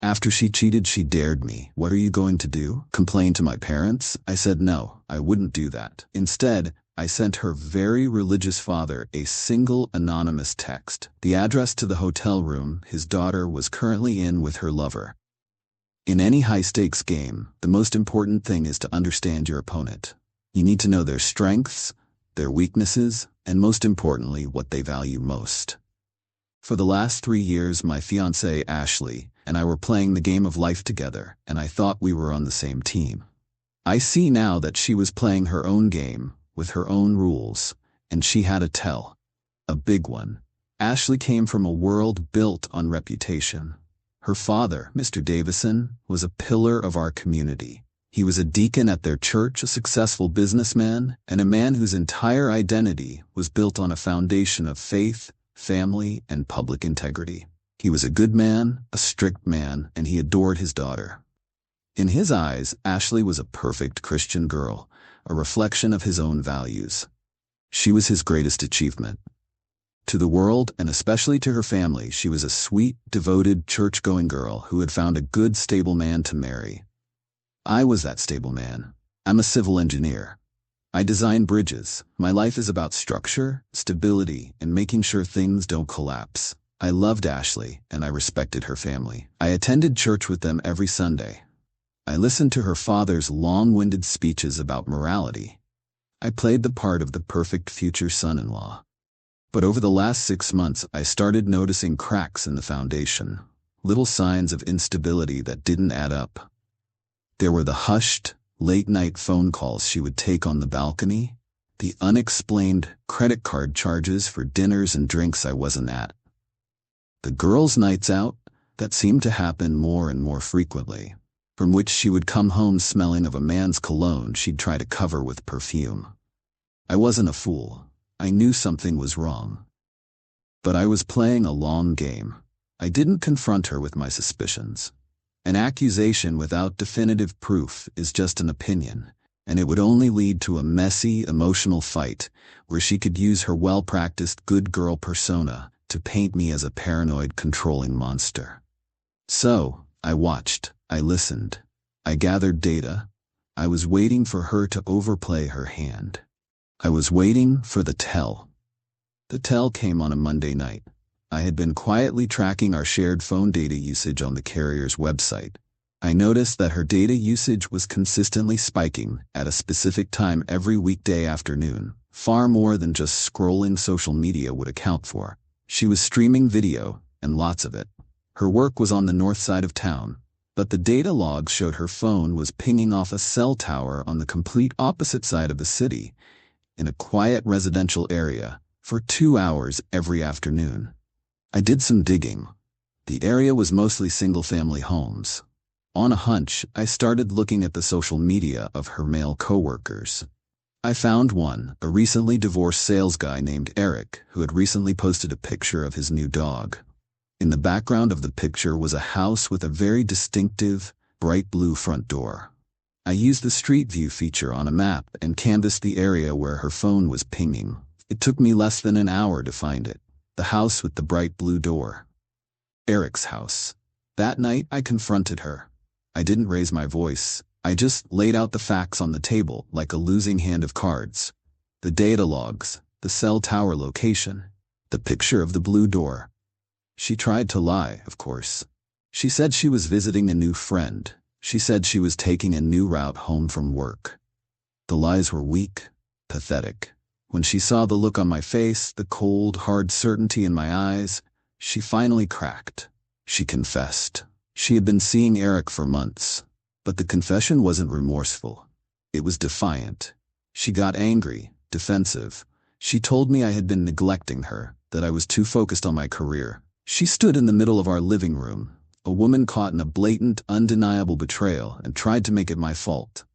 After she cheated, she dared me. What are you going to do? Complain to my parents? I said no, I wouldn't do that. Instead, I sent her very religious father a single anonymous text. The address to the hotel room his daughter was currently in with her lover. In any high-stakes game, the most important thing is to understand your opponent. You need to know their strengths, their weaknesses, and most importantly, what they value most. For the last 3 years, my fiancée, Ashley, and I were playing the game of life together, and I thought we were on the same team. I see now that she was playing her own game, with her own rules, and she had a tell. A big one. Ashley came from a world built on reputation. Her father, Mr. Davison, was a pillar of our community. He was a deacon at their church, a successful businessman, and a man whose entire identity was built on a foundation of faith, family, and public integrity. He was a good man, a strict man, and he adored his daughter. In his eyes, Ashley was a perfect Christian girl, a reflection of his own values. She was his greatest achievement. To the world, and especially to her family, she was a sweet, devoted, church-going girl who had found a good, stable man to marry. I was that stable man. I'm a civil engineer. I design bridges. My life is about structure, stability, and making sure things don't collapse. I loved Ashley, and I respected her family. I attended church with them every Sunday. I listened to her father's long-winded speeches about morality. I played the part of the perfect future son-in-law. But over the last 6 months, I started noticing cracks in the foundation, little signs of instability that didn't add up. There were the hushed, late-night phone calls she would take on the balcony, the unexplained credit card charges for dinners and drinks I wasn't at, the girls' nights out that seemed to happen more and more frequently, from which she would come home smelling of a man's cologne she'd try to cover with perfume. I wasn't a fool. I knew something was wrong. But I was playing a long game. I didn't confront her with my suspicions. An accusation without definitive proof is just an opinion, and it would only lead to a messy, emotional fight where she could use her well-practiced good girl persona to paint me as a paranoid, controlling monster. So, I watched, I listened, I gathered data. I was waiting for her to overplay her hand. I was waiting for the tell. The tell came on a Monday night. I had been quietly tracking our shared phone data usage on the carrier's website. I noticed that her data usage was consistently spiking at a specific time every weekday afternoon, far more than just scrolling social media would account for. She was streaming video, and lots of it. Her work was on the north side of town, but the data logs showed her phone was pinging off a cell tower on the complete opposite side of the city, in a quiet residential area, for 2 hours every afternoon. I did some digging. The area was mostly single-family homes. On a hunch, I started looking at the social media of her male coworkers. I found one, a recently divorced sales guy named Eric, who had recently posted a picture of his new dog. In the background of the picture was a house with a very distinctive, bright blue front door. I used the Street View feature on a map and canvassed the area where her phone was pinging. It took me less than an hour to find it. The house with the bright blue door. Eric's house. That night, I confronted her. I didn't raise my voice. I just laid out the facts on the table like a losing hand of cards. The data logs, the cell tower location, the picture of the blue door. She tried to lie, of course. She said she was visiting a new friend. She said she was taking a new route home from work. The lies were weak, pathetic. When she saw the look on my face, the cold, hard certainty in my eyes, she finally cracked. She confessed. She had been seeing Eric for months. But the confession wasn't remorseful. It was defiant. She got angry, defensive. She told me I had been neglecting her, that I was too focused on my career. She stood in the middle of our living room, a woman caught in a blatant, undeniable betrayal, and tried to make it my fault.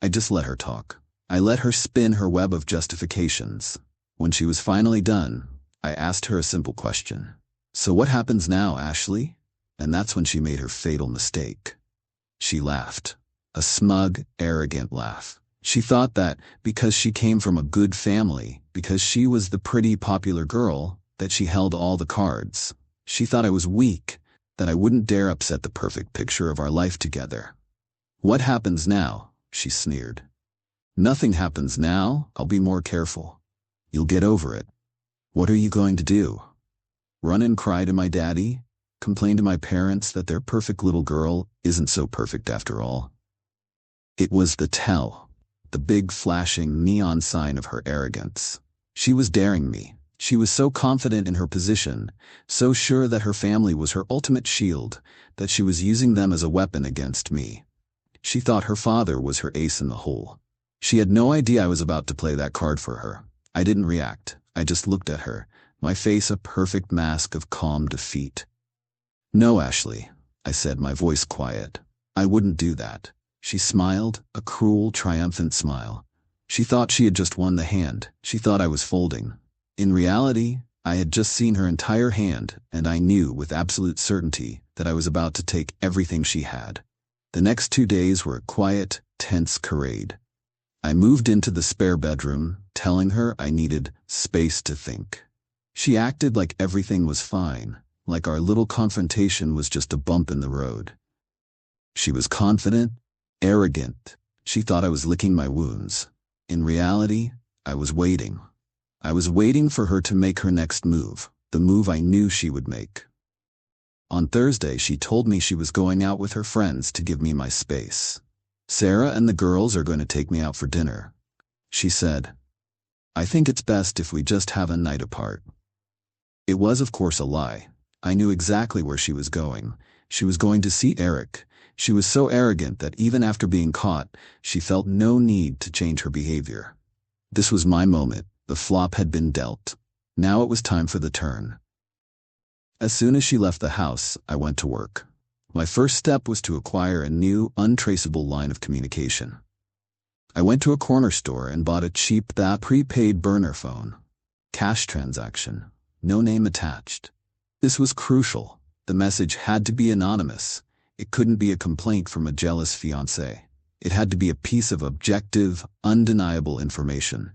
I just let her talk. I let her spin her web of justifications. When she was finally done, I asked her a simple question. So what happens now, Ashley? And that's when she made her fatal mistake. She laughed. A smug, arrogant laugh. She thought that, because she came from a good family, because she was the pretty, popular girl, that she held all the cards. She thought I was weak, that I wouldn't dare upset the perfect picture of our life together. What happens now? She sneered. Nothing happens now. I'll be more careful. You'll get over it. What are you going to do? Run and cry to my daddy? Complain to my parents that their perfect little girl isn't so perfect after all? It was the tell, the big flashing neon sign of her arrogance. She was daring me. She was so confident in her position, so sure that her family was her ultimate shield, that she was using them as a weapon against me. She thought her father was her ace in the hole. She had no idea I was about to play that card for her. I didn't react. I just looked at her, my face a perfect mask of calm defeat. No, Ashley, I said, my voice quiet. I wouldn't do that. She smiled, a cruel, triumphant smile. She thought she had just won the hand. She thought I was folding. In reality, I had just seen her entire hand, and I knew with absolute certainty that I was about to take everything she had. The next 2 days were a quiet, tense charade. I moved into the spare bedroom, telling her I needed space to think. She acted like everything was fine, like our little confrontation was just a bump in the road. She was confident, arrogant. She thought I was licking my wounds. In reality, I was waiting. I was waiting for her to make her next move, the move I knew she would make. On Thursday, she told me she was going out with her friends to give me my space. Sarah and the girls are going to take me out for dinner. She said, I think it's best if we just have a night apart. It was, of course, a lie. I knew exactly where she was going. She was going to see Eric. She was so arrogant that even after being caught, she felt no need to change her behavior. This was my moment. The flop had been dealt. Now it was time for the turn. As soon as she left the house, I went to work. My first step was to acquire a new, untraceable line of communication. I went to a corner store and bought a cheap, prepaid burner phone. Cash transaction. No name attached. This was crucial. The message had to be anonymous. It couldn't be a complaint from a jealous fiancé. It had to be a piece of objective, undeniable information.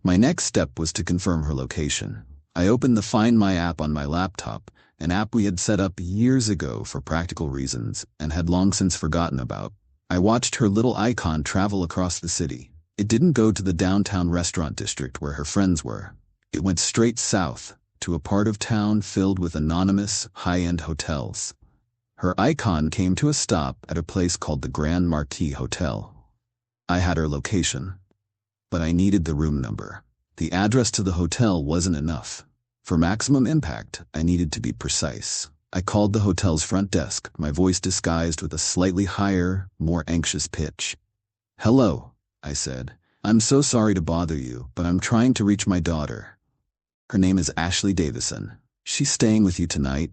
My next step was to confirm her location. I opened the Find My app on my laptop, an app we had set up years ago for practical reasons and had long since forgotten about. I watched her little icon travel across the city. It didn't go to the downtown restaurant district where her friends were. It went straight south, to a part of town filled with anonymous, high-end hotels. Her icon came to a stop at a place called the Grand Marquis Hotel. I had her location. But I needed the room number. The address to the hotel wasn't enough. For maximum impact, I needed to be precise. I called the hotel's front desk, my voice disguised with a slightly higher, more anxious pitch. Hello, I said. I'm so sorry to bother you, but I'm trying to reach my daughter. Her name is Ashley Davison. She's staying with you tonight,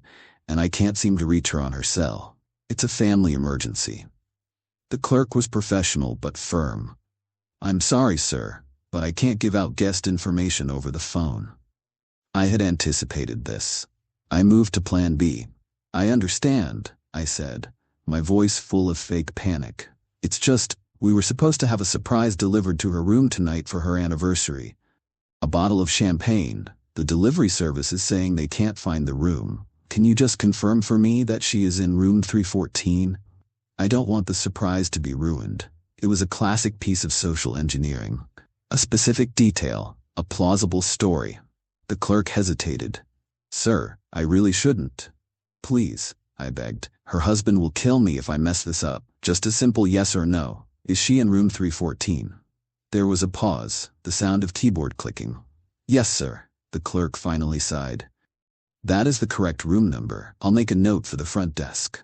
and I can't seem to reach her on her cell. It's a family emergency. The clerk was professional but firm. I'm sorry, sir, but I can't give out guest information over the phone. I had anticipated this. I moved to Plan B. I understand, I said, my voice full of fake panic. It's just, we were supposed to have a surprise delivered to her room tonight for her anniversary. A bottle of champagne. The delivery service is saying they can't find the room. Can you just confirm for me that she is in room 314? I don't want the surprise to be ruined. It was a classic piece of social engineering. A specific detail, a plausible story. The clerk hesitated. Sir, I really shouldn't. Please, I begged. Her husband will kill me if I mess this up. Just a simple yes or no. Is she in room 314? There was a pause, the sound of keyboard clicking. Yes, sir, the clerk finally sighed. That is the correct room number. I'll make a note for the front desk.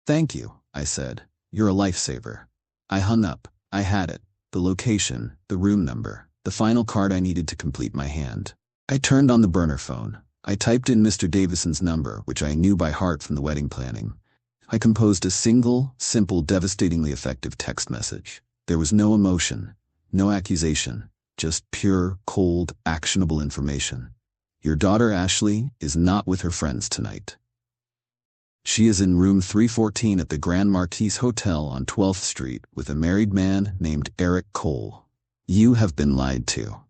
Thank you, I said. You're a lifesaver. I hung up. I had it. The location, the room number, the final card I needed to complete my hand. I turned on the burner phone. I typed in Mr. Davison's number, which I knew by heart from the wedding planning. I composed a single, simple, devastatingly effective text message. There was no emotion, no accusation, just pure, cold, actionable information. Your daughter Ashley is not with her friends tonight. She is in room 314 at the Grand Marquis Hotel on 12th Street with a married man named Eric Cole. You have been lied to.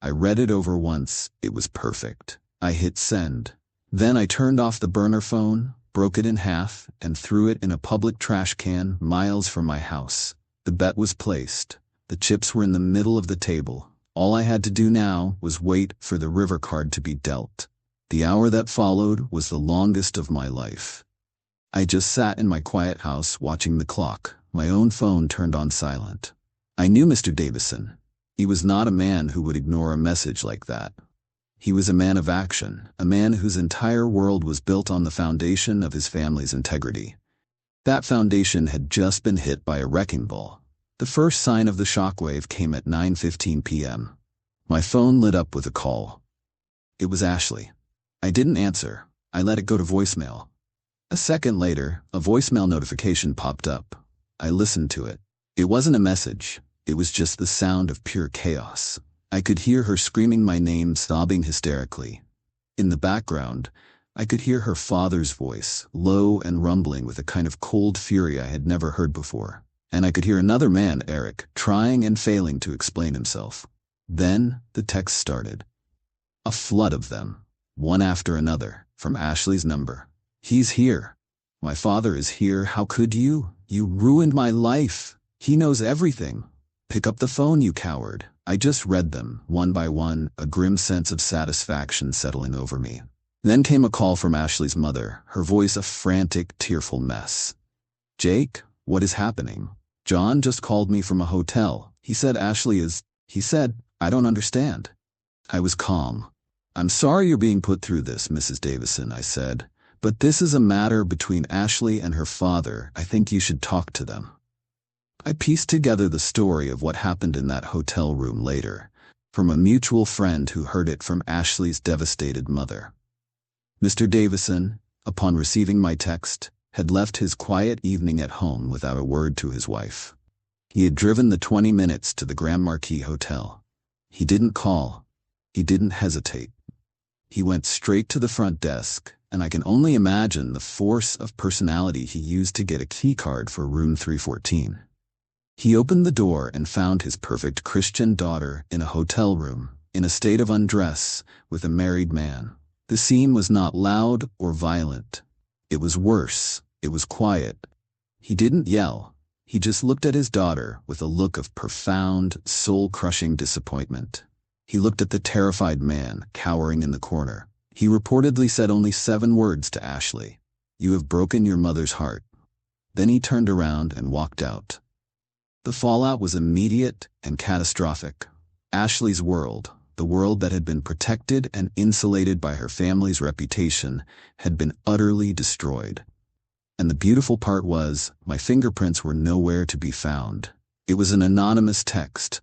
I read it over once. It was perfect. I hit send. Then I turned off the burner phone, broke it in half, and threw it in a public trash can miles from my house. The bet was placed. The chips were in the middle of the table. All I had to do now was wait for the river card to be dealt. The hour that followed was the longest of my life. I just sat in my quiet house watching the clock, my own phone turned on silent. I knew Mr. Davison. He was not a man who would ignore a message like that. He was a man of action, a man whose entire world was built on the foundation of his family's integrity. That foundation had just been hit by a wrecking ball. The first sign of the shockwave came at 9:15 p.m. My phone lit up with a call. It was Ashley. I didn't answer. I let it go to voicemail. A second later, a voicemail notification popped up. I listened to it. It wasn't a message. It was just the sound of pure chaos. I could hear her screaming my name, sobbing hysterically. In the background, I could hear her father's voice, low and rumbling with a kind of cold fury I had never heard before. And I could hear another man, Eric, trying and failing to explain himself. Then the text started. A flood of them, one after another, from Ashley's number. He's here. My father is here. How could you? You ruined my life. He knows everything. Pick up the phone, you coward. I just read them, one by one, a grim sense of satisfaction settling over me. Then came a call from Ashley's mother, her voice a frantic, tearful mess. Jake, what is happening? John just called me from a hotel. He said I don't understand. I was calm. I'm sorry you're being put through this, Mrs. Davison, I said. But this is a matter between Ashley and her father. I think you should talk to them. I pieced together the story of what happened in that hotel room later, from a mutual friend who heard it from Ashley's devastated mother. Mr. Davison, upon receiving my text, had left his quiet evening at home without a word to his wife. He had driven the 20 minutes to the Grand Marquis Hotel. He didn't call. He didn't hesitate. He went straight to the front desk, and I can only imagine the force of personality he used to get a key card for room 314. He opened the door and found his perfect Christian daughter in a hotel room, in a state of undress, with a married man. The scene was not loud or violent. It was worse. It was quiet. He didn't yell. He just looked at his daughter with a look of profound, soul-crushing disappointment. He looked at the terrified man cowering in the corner. He reportedly said only 7 words to Ashley. You have broken your mother's heart. Then he turned around and walked out. The fallout was immediate and catastrophic. Ashley's world, the world that had been protected and insulated by her family's reputation, had been utterly destroyed. And the beautiful part was, my fingerprints were nowhere to be found. It was an anonymous text.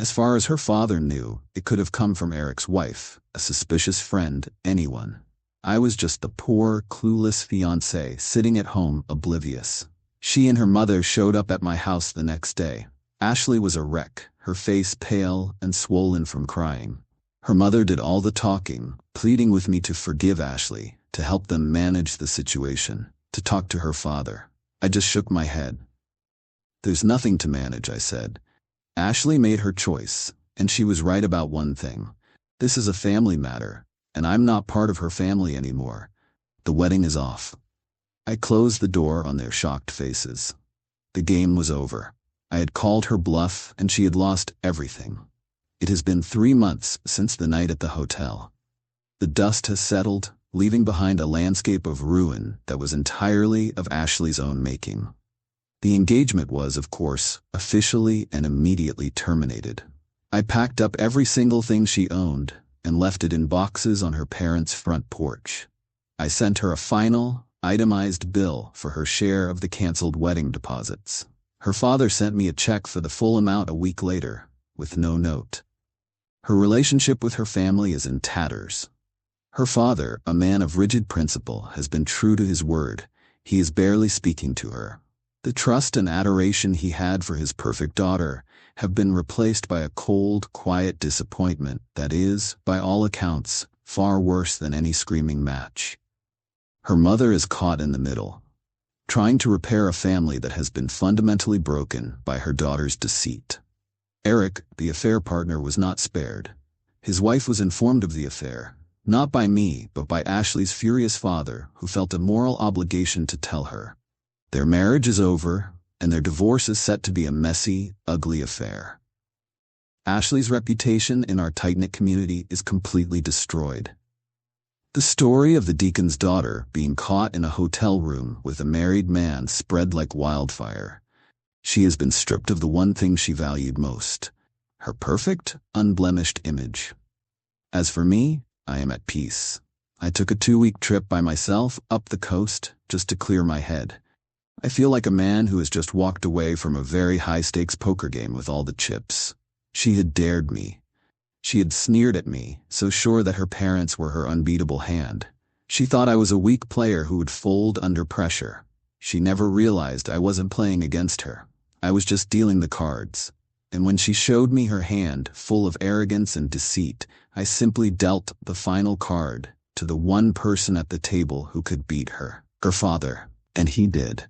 As far as her father knew, it could have come from Eric's wife, a suspicious friend, anyone. I was just the poor, clueless fiancé sitting at home, oblivious. She and her mother showed up at my house the next day. Ashley was a wreck, her face pale and swollen from crying. Her mother did all the talking, pleading with me to forgive Ashley, to help them manage the situation, to talk to her father. I just shook my head. There's nothing to manage, I said. Ashley made her choice, and she was right about one thing. This is a family matter, and I'm not part of her family anymore. The wedding is off. I closed the door on their shocked faces. The game was over. I had called her bluff, and she had lost everything. It has been 3 months since the night at the hotel. The dust has settled, leaving behind a landscape of ruin that was entirely of Ashley's own making. The engagement was, of course, officially and immediately terminated. I packed up every single thing she owned and left it in boxes on her parents' front porch. I sent her a final, itemized bill for her share of the canceled wedding deposits. Her father sent me a check for the full amount a week later, with no note. Her relationship with her family is in tatters. Her father, a man of rigid principle, has been true to his word. He is barely speaking to her. The trust and adoration he had for his perfect daughter have been replaced by a cold, quiet disappointment that is, by all accounts, far worse than any screaming match. Her mother is caught in the middle, trying to repair a family that has been fundamentally broken by her daughter's deceit. Eric, the affair partner, was not spared. His wife was informed of the affair. Not by me, but by Ashley's furious father, who felt a moral obligation to tell her. Their marriage is over, and their divorce is set to be a messy, ugly affair. Ashley's reputation in our tight-knit community is completely destroyed. The story of the deacon's daughter being caught in a hotel room with a married man spread like wildfire. She has been stripped of the one thing she valued most, her perfect, unblemished image. As for me, I am at peace. I took a 2-week trip by myself up the coast just to clear my head. I feel like a man who has just walked away from a very high-stakes poker game with all the chips. She had dared me. She had sneered at me, so sure that her parents were her unbeatable hand. She thought I was a weak player who would fold under pressure. She never realized I wasn't playing against her. I was just dealing the cards. And when she showed me her hand, full of arrogance and deceit, I simply dealt the final card to the one person at the table who could beat her, her father. And he did.